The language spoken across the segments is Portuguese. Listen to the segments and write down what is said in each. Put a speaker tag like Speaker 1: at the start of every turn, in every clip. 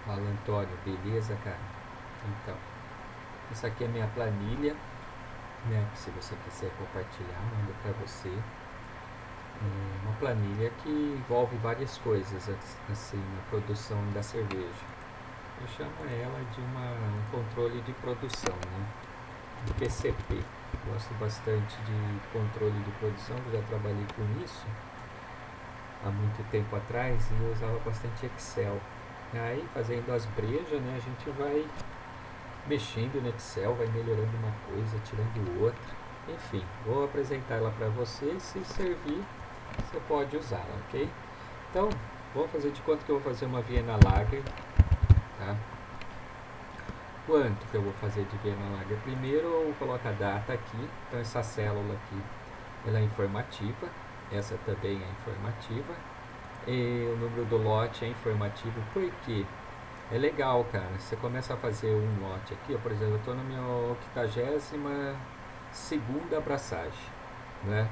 Speaker 1: Fala, Antônio, beleza, cara? Então, essa aqui é a minha planilha, né? Que se você quiser compartilhar, manda para você. Uma planilha que envolve várias coisas, assim, na produção da cerveja. Eu chamo ela de um controle de produção, né? Um PCP. Gosto bastante de controle de produção, eu já trabalhei com isso há muito tempo atrás e eu usava bastante Excel. Aí, fazendo as brejas, né, a gente vai mexendo no Excel, vai melhorando uma coisa, tirando outra. Enfim, vou apresentar ela para você. Se servir, você pode usá-la, ok? Então, vou fazer de conta que eu vou fazer uma Viena Lager, tá? Quanto que eu vou fazer de Viena Lager? Primeiro eu coloco a data aqui. Então, essa célula aqui, ela é informativa. Essa também é informativa. E o número do lote é informativo. Por quê? É legal, cara. Você começa a fazer um lote aqui, ó, por exemplo, eu estou na minha 82ª abraçagem, né?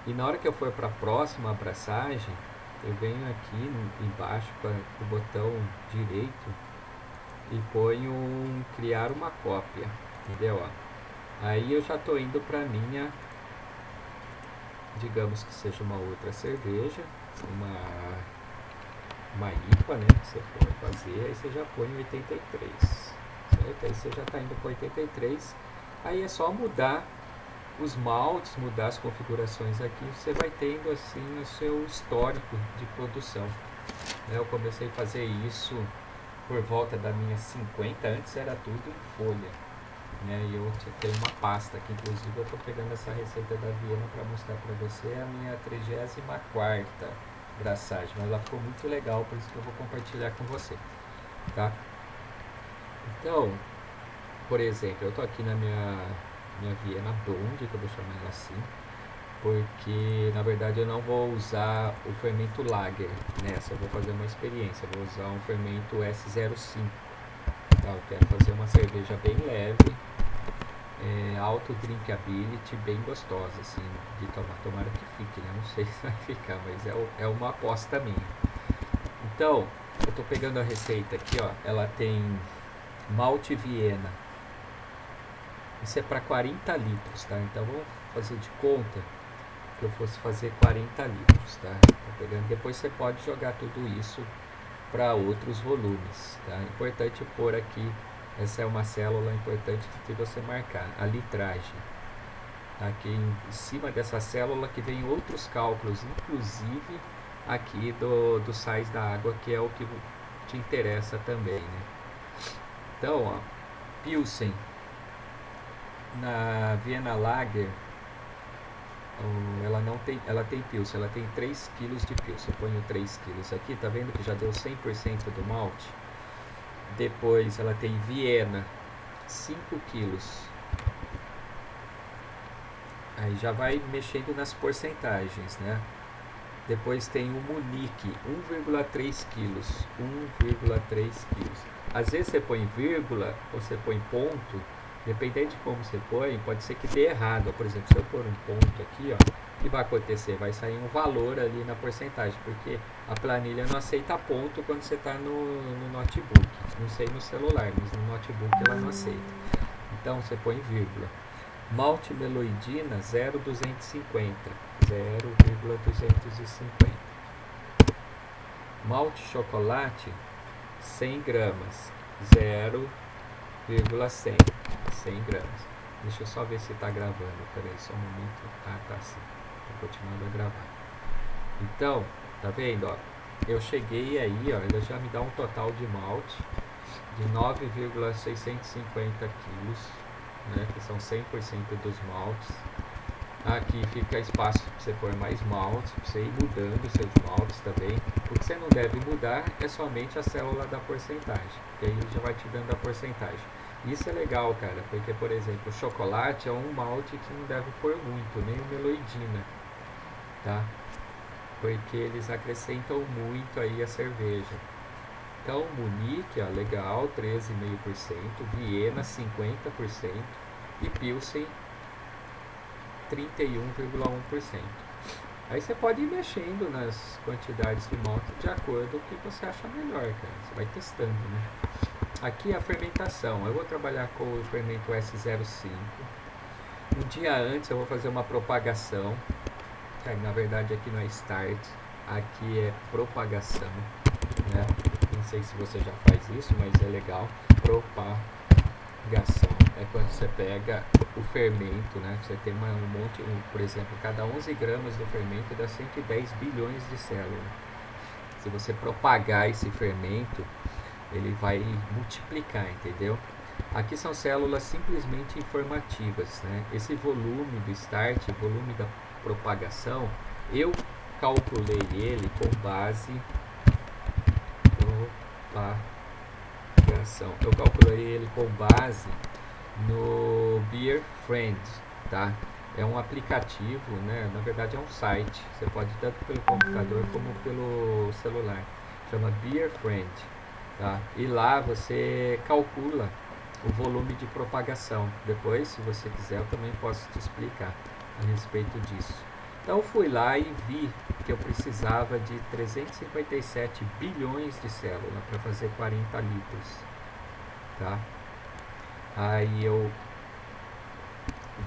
Speaker 1: E na hora que eu for para a próxima abraçagem, eu venho aqui embaixo com o botão direito e ponho criar uma cópia, entendeu? Ó. Aí eu já estou indo para minha, digamos que seja uma outra cerveja, uma IPA, né? Que você for fazer, aí você já põe 83, certo? Aí você já está indo para 83. Aí é só mudar os maltes, mudar as configurações aqui, você vai tendo assim o seu histórico de produção. Eu comecei a fazer isso por volta da minha 50, antes era tudo em folha, né? E eu tenho uma pasta aqui, inclusive eu estou pegando essa receita da Viena para mostrar para você, a minha 34ª braçagem, mas ela ficou muito legal, por isso que eu vou compartilhar com você, tá? Então, por exemplo, eu estou aqui na minha Viena Blonde, que eu vou chamar ela assim, porque na verdade eu não vou usar o fermento Lager nessa, eu vou fazer uma experiência, eu vou usar um fermento S05, tá? Eu quero fazer uma cerveja bem leve, alto drinkability, bem gostosa assim, de tomar, tomara que fique, né? Não sei se vai ficar, mas é uma aposta minha. Então, eu estou pegando a receita aqui, ó, ela tem malte Viena, isso é para 40 litros, tá? Então vamos fazer de conta que eu fosse fazer 40 litros, tá? Depois você pode jogar tudo isso para outros volumes, tá? Importante pôr aqui, essa é uma célula importante de você marcar, a litragem. Aqui em cima dessa célula que vem outros cálculos, inclusive aqui do sais da água, que é o que te interessa também, né? Então, ó, Pilsen, na Viena Lager, ela tem Pilsen, ela tem 3 kg de Pilsen, eu ponho 3 kg aqui, tá vendo que já deu 100% do malte? Depois ela tem Viena, 5 kg, aí já vai mexendo nas porcentagens, né? Depois tem o Munique, 1,3 kg, 1,3 kg. Às vezes você põe vírgula ou você põe ponto, dependendo de como você põe, pode ser que dê errado. Por exemplo, se eu pôr um ponto aqui, ó, o que vai acontecer? Vai sair um valor ali na porcentagem, porque a planilha não aceita ponto quando você está no notebook. Não sei no celular, mas no notebook ela não aceita. Então você põe vírgula. Malte meloidina 0,250, 0,250. Malte chocolate 100 gramas, 0,100, 100 gramas. Deixa eu só ver se está gravando, peraí só um momento. Ah, tá sim, estou continuando a gravar. Então, tá vendo, ó, eu cheguei aí, ó, ele já me dá um total de malte de 9,650 quilos, né, que são 100% dos maltes. Aqui fica espaço para você pôr mais maltes, para você ir mudando seus maltes também. O que você não deve mudar é somente a célula da porcentagem, que aí ele já vai te dando a porcentagem. Isso é legal, cara, porque, por exemplo, o chocolate é um malte que não deve pôr muito, nem o meloidina, tá? Porque eles acrescentam muito aí a cerveja. Então, Munique, ó, legal, 13,5%, Viena, 50% e Pilsen, 31,1%. Aí você pode ir mexendo nas quantidades de malte de acordo com o que você acha melhor, cara. Você vai testando, né? Aqui a fermentação. Eu vou trabalhar com o fermento S05. Um dia antes eu vou fazer uma propagação. Na verdade aqui não é start, aqui é propagação, né? Não sei se você já faz isso, mas é legal. Propagação é quando você pega o fermento, né? Você tem um monte, por exemplo, cada 11 gramas do fermento dá 110 bilhões de células. Se você propagar esse fermento, ele vai multiplicar, entendeu? Aqui são células simplesmente informativas, né? Esse volume do start, volume da propagação, eu calculei ele com base propagação. Eu calculei ele com base no Beer Friend, tá? É um aplicativo, né? Na verdade é um site. Você pode ir tanto pelo computador como pelo celular. Chama Beer Friend, tá? E lá você calcula o volume de propagação. Depois, se você quiser, eu também posso te explicar a respeito disso. Então eu fui lá e vi que eu precisava de 357 bilhões de células para fazer 40 litros, tá? Aí eu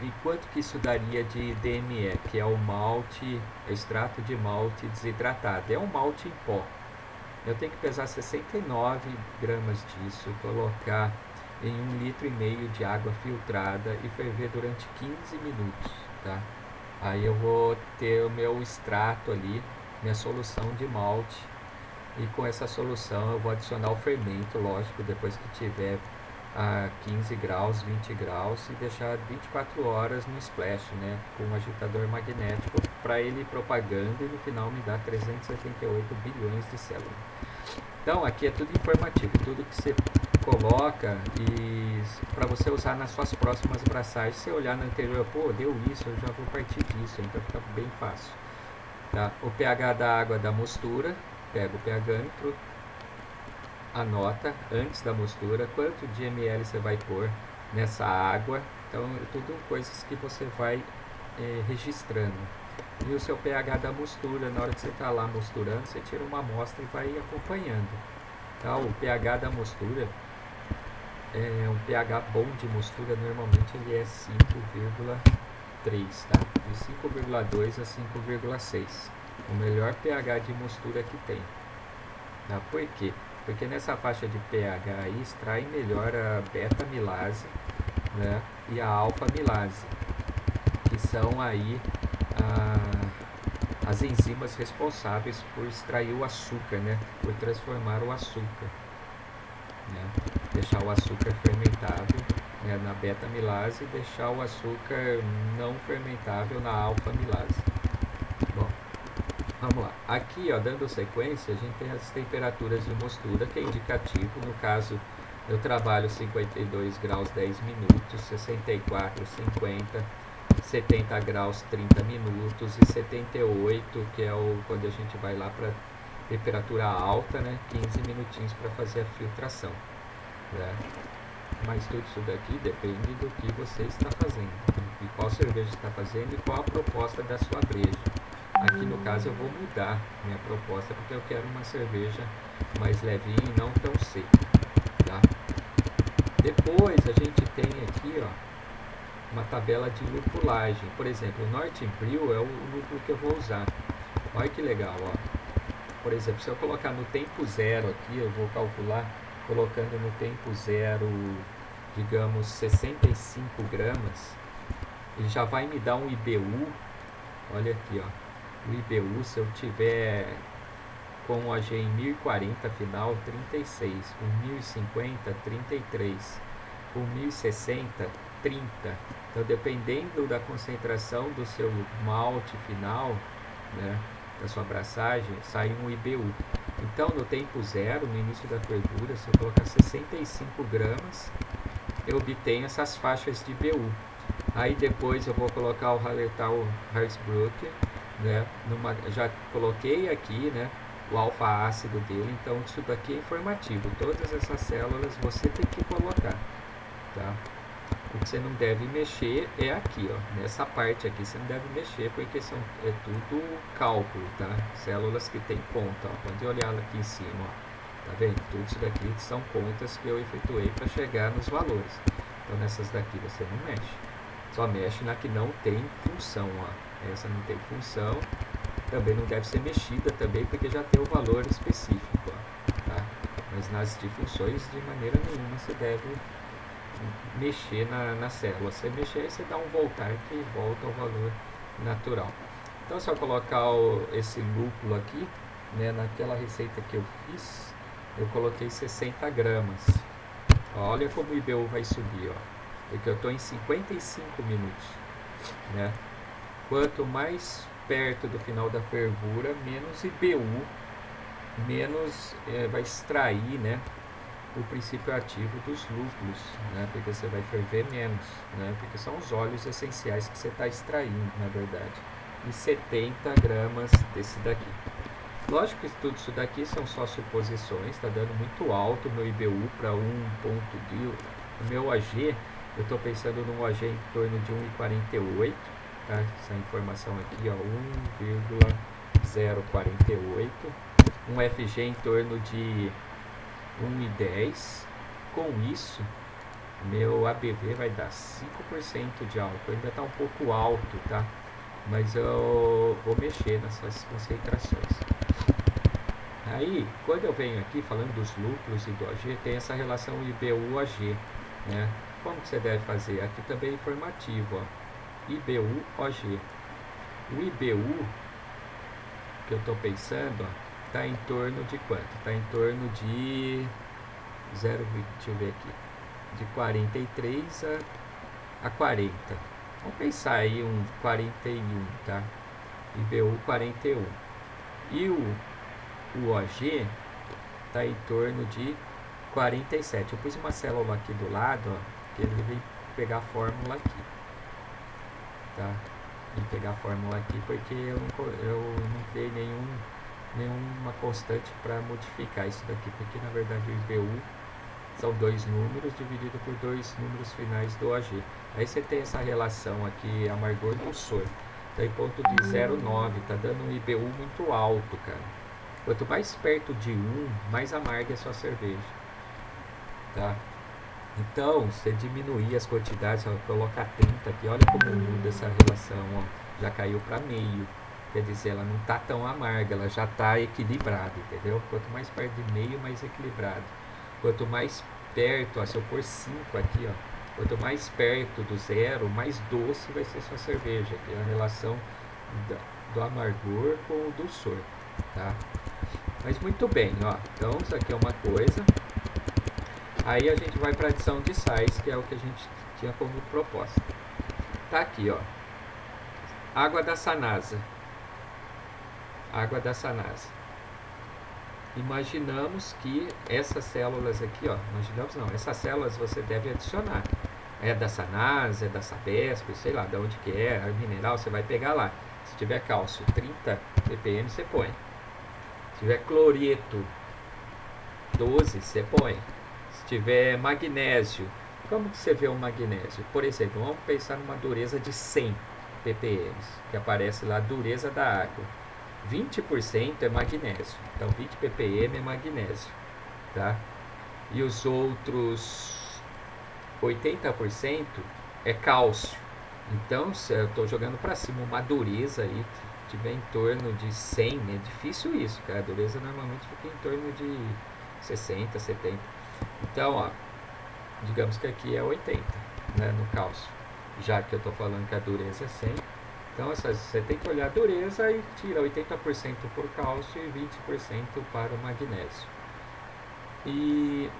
Speaker 1: vi quanto que isso daria de DME, que é o malte, extrato de malte desidratado. É um malte em pó. Eu tenho que pesar 69 gramas disso, colocar em 1,5 litro de água filtrada e ferver durante 15 minutos, tá? Aí eu vou ter o meu extrato ali, minha solução de malte, e com essa solução eu vou adicionar o fermento, lógico, depois que tiver a 15 graus, 20 graus, e deixar 24 horas no splash, né, com um agitador magnético, para ele ir propagando e no final me dá 378 bilhões de células. Então aqui é tudo informativo, tudo que você coloca e para você usar nas suas próximas braçagens. Se você olhar no anterior, pô, deu isso, eu já vou partir disso, então fica bem fácil, tá? O pH da água da mostura, pega o pHmetro, anota antes da mostura quanto de ml você vai pôr nessa água. Então é tudo coisas que você vai registrando. E o seu pH da mostura, na hora que você está lá mosturando, você tira uma amostra e vai acompanhando, tá? O pH da mostura é um pH bom de mostura, normalmente ele é 5,3, tá? De 5,2 a 5,6, o melhor pH de mostura que tem, tá? Por quê? Porque nessa faixa de pH aí extrai melhor a beta-milase, né, e a alfa-milase, que são aí as enzimas responsáveis por extrair o açúcar, né, por transformar o açúcar, né, deixar o açúcar fermentável, né, na beta-milase e deixar o açúcar não fermentável na alfa-milase. Bom, vamos lá. Aqui, ó, dando sequência, a gente tem as temperaturas de mostura, que é indicativo. No caso, eu trabalho 52 graus 10 minutos, 64, 50, 70 graus 30 minutos e 78, que é quando a gente vai lá para temperatura alta, né, 15 minutinhos para fazer a filtração, né? Mas tudo isso daqui depende do que você está fazendo, e qual cerveja está fazendo e qual a proposta da sua breja. Aqui no caso eu vou mudar minha proposta porque eu quero uma cerveja mais levinha e não tão seca, tá? Depois a gente tem aqui, ó, uma tabela de lupulagem. Por exemplo, o Norte Imperial é o lúpulo que eu vou usar. Olha que legal, ó. Por exemplo, se eu colocar no tempo zero aqui, eu vou calcular colocando no tempo zero, digamos, 65 gramas, ele já vai me dar um IBU. Olha aqui, ó, o IBU, se eu tiver com o AG em 1040 final, 36, com 1050, 33, com 1060, 30. Então, dependendo da concentração do seu malte final, né, da sua abraçagem, sai um IBU. Então, no tempo zero, no início da fervura, se eu colocar 65 gramas, eu obtenho essas faixas de IBU. Aí depois eu vou colocar o Hallertau Hartz-Brücke, né, já coloquei aqui, né, o alfa-ácido dele. Então isso daqui é informativo, todas essas células você tem que colocar, tá? O que você não deve mexer é aqui, ó, nessa parte aqui você não deve mexer, porque é tudo cálculo, tá? Células que tem conta, ó. Pode olhar aqui em cima, ó. Tá vendo? Tudo isso daqui são contas que eu efetuei para chegar nos valores. Então nessas daqui você não mexe. Só mexe na que não tem função, ó. Essa não tem função. Também não deve ser mexida também, porque já tem o valor específico, ó, tá? Mas nas de funções, de maneira nenhuma, você deve mexer na célula. Se mexer, você dá um voltar que volta ao valor natural. Então, se eu colocar esse lúpulo aqui, né, naquela receita que eu fiz, eu coloquei 60 gramas. Olha como o IBU vai subir, ó, porque eu estou em 55 minutos, né? Quanto mais perto do final da fervura, menos IBU, menos vai extrair, né, o princípio ativo dos lúpulos, né, porque você vai ferver menos, né, porque são os óleos essenciais que você está extraindo, na verdade. E 70 gramas desse daqui. Lógico que tudo isso daqui são só suposições, está dando muito alto o meu IBU para 1.2. O meu AG, eu estou pensando num AG em torno de 1,48, tá? Essa informação aqui, ó, 1,048. Um FG em torno de 1,10. Com isso, meu ABV vai dar 5% de álcool. Ainda está um pouco alto, tá? Mas eu vou mexer nessas concentrações. Aí, quando eu venho aqui falando dos lúpulos e do AG, tem essa relação IBU-AG, né? Como que você deve fazer? Aqui também é informativo, ó. IBU-OG. O IBU, que eu estou pensando, está em torno de quanto? Está em torno de 0, deixa eu ver aqui, de 43 a 40. Vamos pensar aí um 41, tá? IBU 41. E o OG está em torno de 47. Eu pus uma célula aqui do lado, ó, que ele vem pegar a fórmula aqui, tá? Vem pegar a fórmula aqui porque eu não dei nenhuma constante para modificar isso daqui, porque na verdade o IBU são 2 números dividido por 2 números finais do AG. Aí você tem essa relação aqui, amargor dulçor. Tá em ponto de 0,9, tá dando um IBU muito alto, cara. Quanto mais perto de 1, mais amarga é a sua cerveja, tá? Então, você diminuir as quantidades, ó, colocar 30 aqui, olha como muda essa relação, ó. Já caiu para meio. Quer dizer, ela não tá tão amarga, ela já tá equilibrada, entendeu? Quanto mais perto de meio, mais equilibrado. Quanto mais perto, ó, se eu pôr 5 aqui, ó, quanto mais perto do 0, mais doce vai ser sua cerveja, que é a relação do amargor com o dulçor, tá? Mas muito bem, ó, então isso aqui é uma coisa. Aí a gente vai para a adição de sais, que é o que a gente tinha como proposta. Tá aqui, ó, água da Sanasa. Água da Sanasa. Imaginamos que essas células aqui, ó, essas células você deve adicionar. É da Sanasa, é da Sabesp, sei lá de onde que é mineral, você vai pegar lá. Se tiver cálcio 30 ppm, você põe. Se tiver cloreto 12, você põe. Se tiver magnésio, como que você vê o magnésio? Por exemplo, vamos pensar numa dureza de 100 ppm, que aparece lá a dureza da água. 20% é magnésio, então 20 ppm é magnésio, tá? E os outros 80% é cálcio. Então, se eu estou jogando para cima uma dureza aí, que tiver em torno de 100, é difícil isso, cara. A dureza normalmente fica em torno de 60, 70. Então, ó, digamos que aqui é 80, né, no cálcio, já que eu estou falando que a dureza é 100. Então, você tem que olhar a dureza e tira 80% por cálcio e 20% para o magnésio. E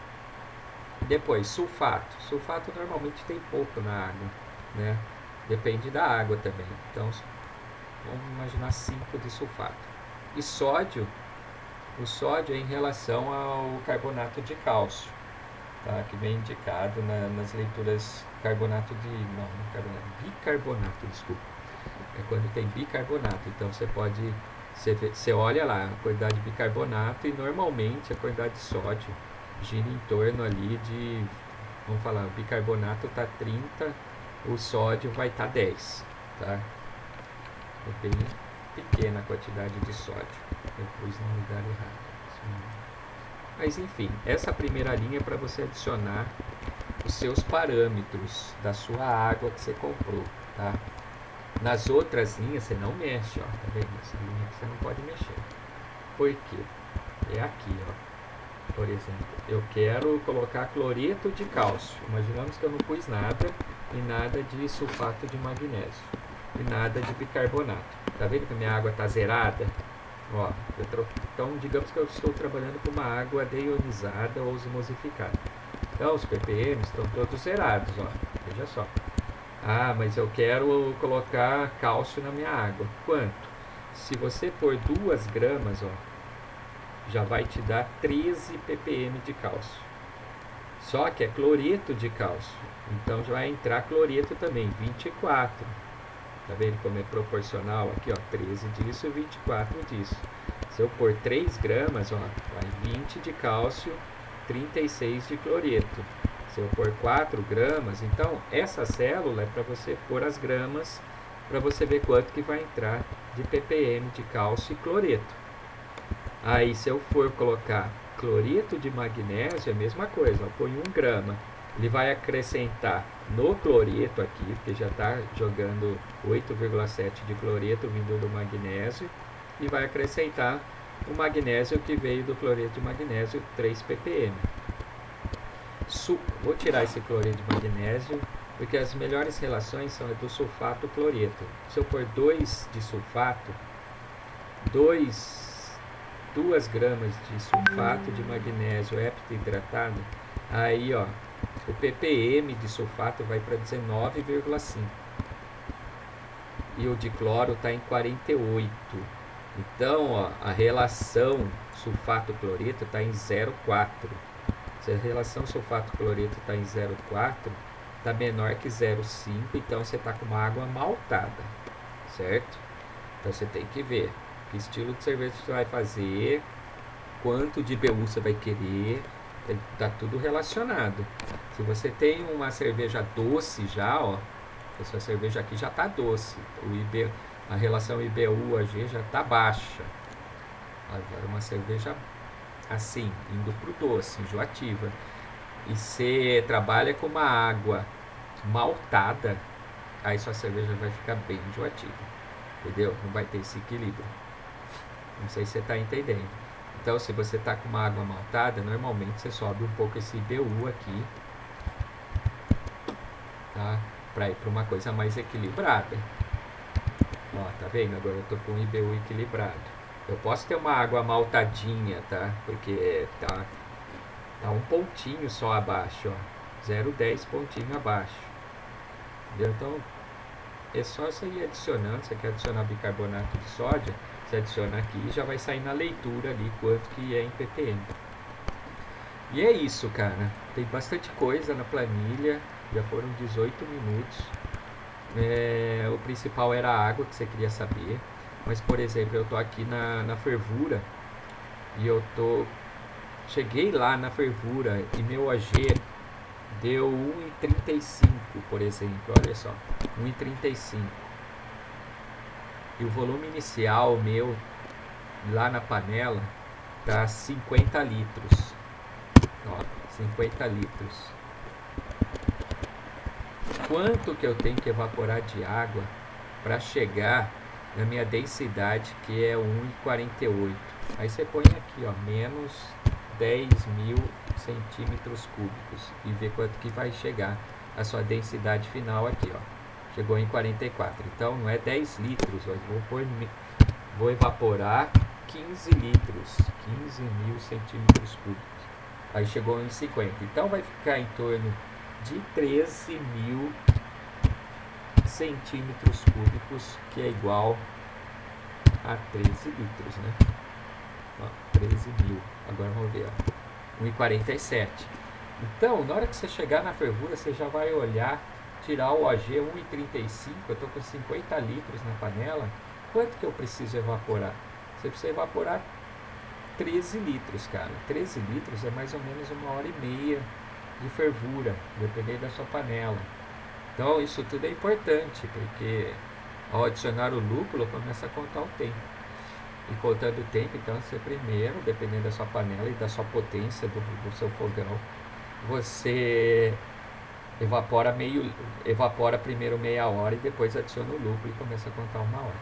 Speaker 1: depois, sulfato. Sulfato normalmente tem pouco na água, né? Depende da água também. Então, vamos imaginar 5 de sulfato. E sódio, o sódio é em relação ao carbonato de cálcio, tá? Que vem indicado nas leituras bicarbonato, desculpa. É quando tem bicarbonato, então você olha lá a quantidade de bicarbonato e normalmente a quantidade de sódio gira em torno ali de vamos falar, o bicarbonato está 30, o sódio vai estar 10, tá? É bem pequena a quantidade de sódio. Eu pus no lugar errado. Mas enfim, essa primeira linha é para você adicionar os seus parâmetros da sua água que você comprou, tá? Nas outras linhas você não mexe, ó, tá vendo? Essa linha que você não pode mexer. Por quê? É aqui, ó. Por exemplo, eu quero colocar cloreto de cálcio. Imaginamos que eu não pus nada e nada de sulfato de magnésio e nada de bicarbonato. Tá vendo que a minha água está zerada? Ó, então, digamos que eu estou trabalhando com uma água deionizada ou osmosificada. Então, os ppm estão todos zerados, ó. Veja só. Ah, mas eu quero colocar cálcio na minha água. Quanto? Se você pôr 2 gramas, ó, já vai te dar 13 ppm de cálcio. Só que é cloreto de cálcio. Então já vai entrar cloreto também, 24. Tá vendo como é proporcional aqui, ó, 13 disso e 24 disso. Se eu pôr 3 gramas, ó, vai 20 de cálcio, 36 de cloreto. Se eu pôr 4 gramas, então essa célula é para você pôr as gramas para você ver quanto que vai entrar de ppm de cálcio e cloreto. Aí se eu for colocar cloreto de magnésio, é a mesma coisa, ó, põe 1 grama. Ele vai acrescentar no cloreto aqui, porque já está jogando 8,7 de cloreto vindo do magnésio, e vai acrescentar o magnésio que veio do cloreto de magnésio, 3 ppm. Vou tirar esse cloreto de magnésio, porque as melhores relações são do sulfato cloreto. Se eu pôr 2 de sulfato, 2 gramas de sulfato de magnésio heptahidratado, aí ó, o ppm de sulfato vai para 19,5 e o de cloro está em 48. Então ó, a relação sulfato-cloreto está em 0,4. Se a relação sulfato-cloreto está em 0,4, está menor que 0,5, então você está com uma água maltada, certo? Então você tem que ver que estilo de cerveja você vai fazer, quanto de IBU você vai querer, está tudo relacionado. Se você tem uma cerveja doce já, ó, essa cerveja aqui já está doce, a relação IBU-AG já está baixa. Agora uma cerveja assim, indo para o doce, enjoativa, e você trabalha com uma água maltada, aí sua cerveja vai ficar bem enjoativa, entendeu? Não vai ter esse equilíbrio. Não sei se você está entendendo. Então, se você está com uma água maltada, normalmente você sobe um pouco esse IBU aqui, tá? Para ir para uma coisa mais equilibrada. Ó, tá vendo? Agora eu estou com o IBU equilibrado. Eu posso ter uma água maltadinha, tá? Porque tá um pontinho só abaixo, ó. 0,10 pontinho abaixo. Entendeu? Então, é só você ir adicionando. Você quer adicionar bicarbonato de sódio, você adiciona aqui e já vai sair na leitura ali quanto que é em ppm. E é isso, cara. Tem bastante coisa na planilha. Já foram 18 minutos. O principal era a água que você queria saber. Mas, por exemplo, eu tô aqui na fervura e cheguei lá na fervura e meu AG deu 1,35, por exemplo, olha só, 1,35. E o volume inicial meu lá na panela tá 50 litros. Ó, 50 litros. Quanto que eu tenho que evaporar de água para chegar na minha densidade, que é 1,48. Aí você põe aqui, ó, menos 10.000 centímetros cúbicos e vê quanto que vai chegar a sua densidade final aqui, ó. Chegou em 44. Então não é 10 litros, ó, vou evaporar 15 litros, 15.000 centímetros cúbicos. Aí chegou em 50. Então vai ficar em torno de 13.000 centímetros cúbicos, que é igual a 13 litros, né? Ó, 13.000. Agora vamos ver, ó, 1,47. Então, na hora que você chegar na fervura, você já vai olhar, tirar o AG 1,35. Eu estou com 50 litros na panela. Quanto que eu preciso evaporar? Você precisa evaporar 13 litros, cara. 13 litros é mais ou menos 1h30 de fervura, dependendo da sua panela. Então isso tudo é importante, porque ao adicionar o lúpulo começa a contar o tempo. E contando o tempo, então você primeiro, dependendo da sua panela e da sua potência do seu fogão, você evapora primeiro meia hora e depois adiciona o lúpulo e começa a contar 1 hora.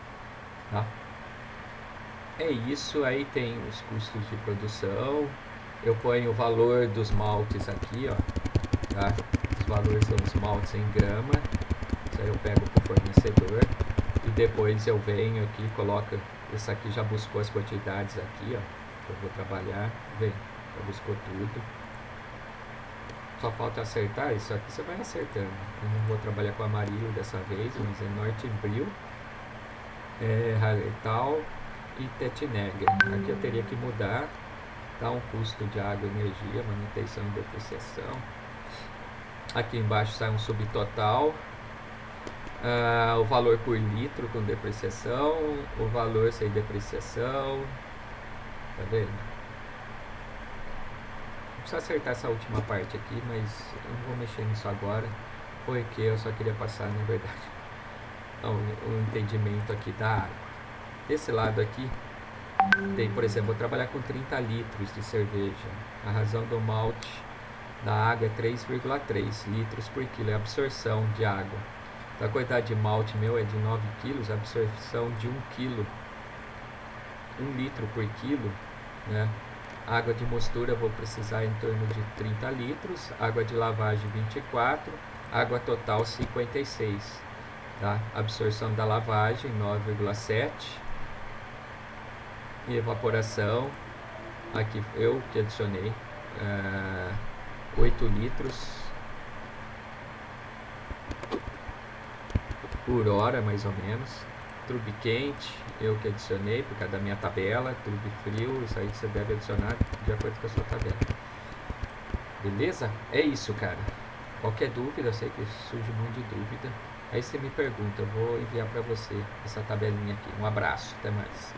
Speaker 1: Tá? É isso, aí tem os custos de produção. Eu ponho o valor dos maltes aqui, ó, tá? Os valores são os maltes em grama. Isso aí eu pego com o fornecedor e depois eu venho aqui, coloco. Esse aqui já buscou as quantidades aqui, ó, que eu vou trabalhar. Vem, já buscou tudo. Só falta acertar. Isso aqui você vai acertando. Eu não vou trabalhar com amarillo dessa vez, mas é Norte-Bril, Hallertau e Tetneger. Aqui eu teria que mudar, tá? Um custo de água, energia, manutenção e depreciação. Aqui embaixo sai um subtotal, o valor por litro com depreciação, o valor sem depreciação, tá vendo? Precisa acertar essa última parte aqui, mas eu não vou mexer nisso agora, porque eu só queria passar, na verdade, o entendimento aqui da água. Desse lado aqui tem, por exemplo, vou trabalhar com 30 litros de cerveja. A razão do malte da água é 3,3 litros por quilo, é a absorção de água. Então a quantidade de malte meu é de 9 quilos, a absorção de 1 quilo, 1 litro por quilo, né? Água de mostura eu vou precisar em torno de 30 litros, água de lavagem 24, água total 56, tá? Absorção da lavagem 9,7 e evaporação, aqui eu que adicionei 8 litros por hora, mais ou menos. Trube quente, eu que adicionei por causa da minha tabela. Trube frio, isso aí você deve adicionar de acordo com a sua tabela. Beleza? É isso, cara. Qualquer dúvida, eu sei que surge um monte de dúvida. Aí você me pergunta, eu vou enviar para você essa tabelinha aqui. Um abraço, até mais.